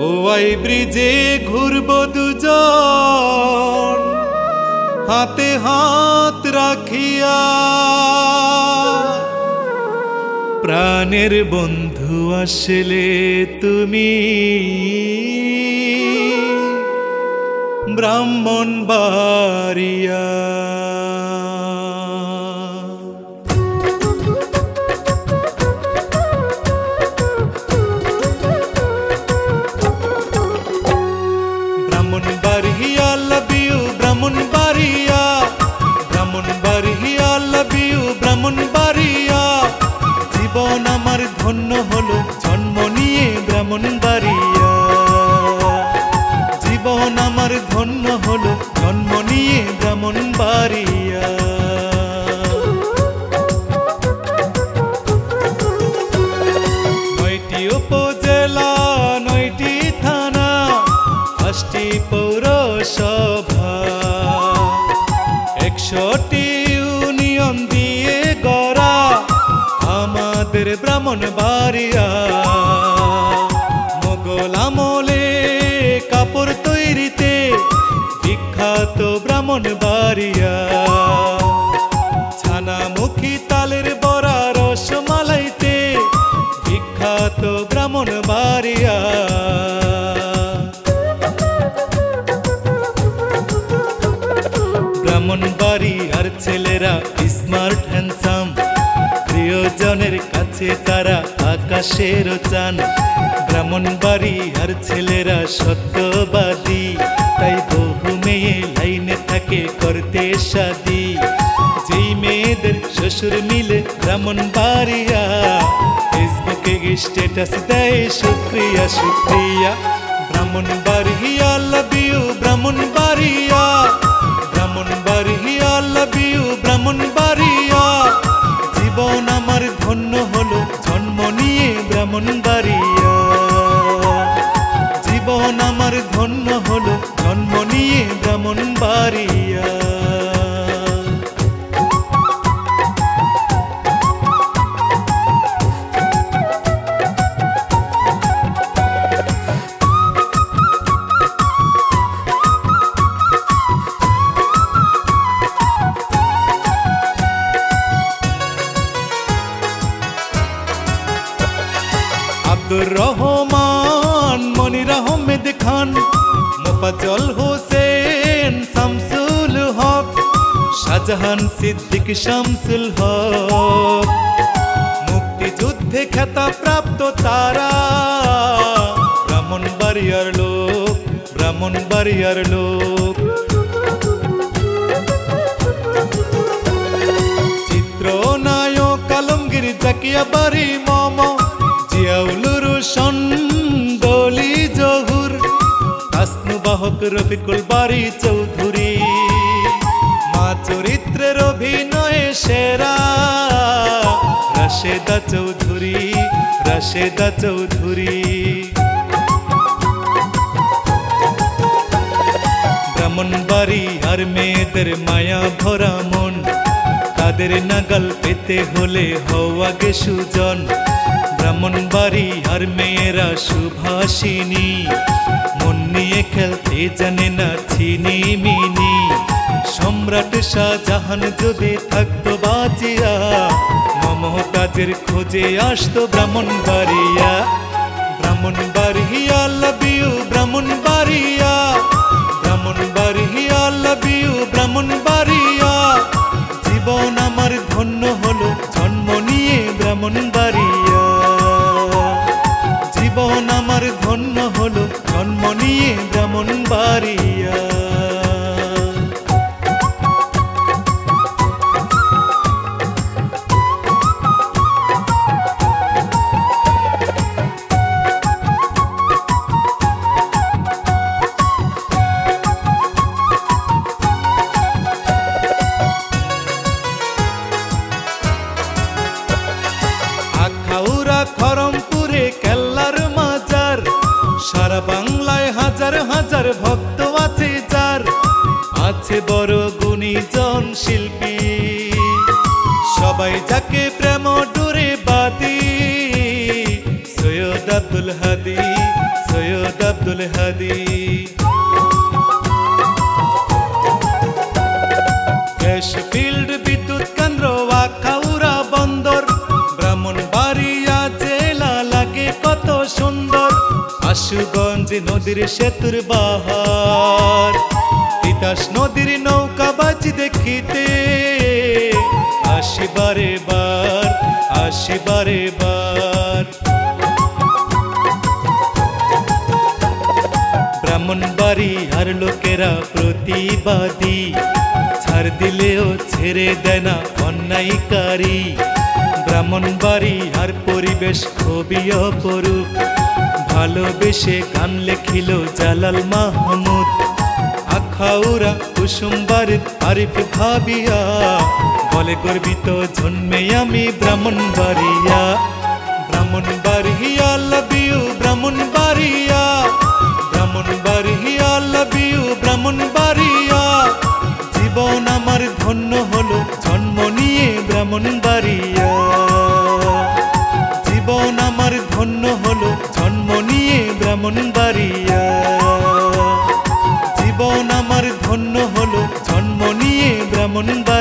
Y ব্রিজে ঘুরবো দুজন হাতে হাত রাখিয়া, প্রাণের বন্ধু আসলে তুমি Brahmanbaria. Brahmanbaria love you Brahmanbaria, Brahmanbaria love you Brahmanbaria. জীবন আমার ধন্য হলো জন্ম নিয়ে ব্রাহ্মণবাড়িয়া, জীবন আমার ধন্য হলো জন্ম নিয়ে ব্রাহ্মণবাড়িয়া। নয়টি উপজেলা, নয়টি থানা, 5টি পৌরসভা, 100টি ইউনিয়ন দিয়ে গড়া আমাদের ব্রাহ্মণবাড়িয়া। মোগল আমলে কাপড় তৈরিতে বিখ্যাত ব্রাহ্মণবাড়িয়া। ছানামুখী তালের বড়া রসমালাইতে বিখ্যাত ব্রাহ্মণবাড়িয়া। ব্রাহ্মণবাড়িয়ার ছেলেরা স্মার্ট হ্যান্ডসাম, প্রিয়জনের কাছে তারা আকাশের চান। ব্রাহ্মণবাড়িয়ার ছেলেরা সত্যবাদী, তাই বহু মেয়ে লাইনে থাকে করতে শাদি। যেই মেয়েদের শ্বশুর মিলে ব্রাহ্মণবাড়িয়া, ফেসবুকে স্ট্যাটাস দেয় শুক্রিয়া শুক্রিয়া। Brahmanbaria love you Brahmanbaria, Brahmanbaria love you Brahmanbaria. জীবন আমার ধন্য হলো জন্ম নিয়ে ব্রাহ্মণবাড়িয়া, জীবন আমার ধন্য হলো জন্ম নিয়ে ব্রাহ্মণবাড়িয়া। আব্দুর রহমান, মনির আহমেদ খান, মোফাজ্জল হোসেন, শামসুল হক, শাহজাহান সিদ্দিক, শামসুল হক। মুক্তিযুদ্ধে খেতাবপ্রাপ্ত তারা ব্রাহ্মণবাড়িয়ার লোক, ব্রাহ্মণবাড়িয়ার লোক। চিত্রনায়ক আলমগীর, জাকিয়া বাড়ি মম, জিয়াউলুর রোশন, দলি জহুর, তাসনুবাহক রফিকুল বাড়ি চৌধুরী। মা চরিত্রের অভিনয়ে সেরা রাশেদা চৌধুরী, রাশেদা চৌধুরী। ব্রাহ্মণবাড়িয়ার মেয়েদের মায়া ভরা মন, তাদের নাগাল পেতে হলে হও আগে সুজন। ব্রাহ্মণবাড়িয়ার মেয়েরা সুভাষিনী, মন নিয়ে খেলতে জানে না চিনি মিনি। সম্রাট শাহজাহান যদি থাকতো বাঁচিয়া, মমতাজের খোঁজে আসতো Brahmanbaria. Brahmanbaria love you Brahmanbaria, Brahmanbaria love you Brahmanbaria. জীবন আমার ধন্য হলো জন্ম নিয়ে ব্রাহ্মণবাড়িয়া, জীবন আমার ধন্য হলো জন্ম নিয়ে ব্রাহ্মণবাড়িয়া। আখাউড়া খরমপুরে কেল্লার মাজার, সারা বাংলায় হাজার হাজার ভক্ত আছে যার। আছে বড় গুণীজন শিল্পী, সবাই যাকে প্রেম ডোরে বাদী। সৈয়দা আব্দুল হাদি, সৈয়দ আব্দুল হাদি। গ্যাস ফিল্ড বিদ্যুৎ কেন্দ্র আখাউড়া বন্দর, ব্রাহ্মণবাড়িয়া জেলা লাগে কত সুন্দর। আশুগঞ্জ নদীর সেতুর বাহার, তিতাস নদীর নৌকা বাজি দেখিতে আসি বারে বার, আসি বারে বার। ব্রাহ্মণবাড়িয়ার লোকেরা প্রতিবাদী, ছাড় দিলেও ছেড়ে দেয় না অন্যায়কারী। ব্রাহ্মণবাড়িয়ার পরিবেশ খুবই অপরূপ, ভালোবেসে গান লেখিল জালাল মাহমুদ। আখাউড়া কুসুমবাড়ির আরিফ ভাবিয়া বলে গর্বিত জন্মে আমি Brahmanbaria. Brahmanbaria love you Brahmanbaria, Brahmanbaria love you Brahmanbaria. জীবন আমার ধন্য হলো জন্ম নিয়ে ব্রাহ্মণবাড়িয়া, জীবন আমার ধন্য হলো জন্ম নিয়ে ব্রাহ্মণবাড়িয়া, জীবন আমার ধন্য হলো জন্ম নিয়ে ব্রাহ্মণবাড়িয়া।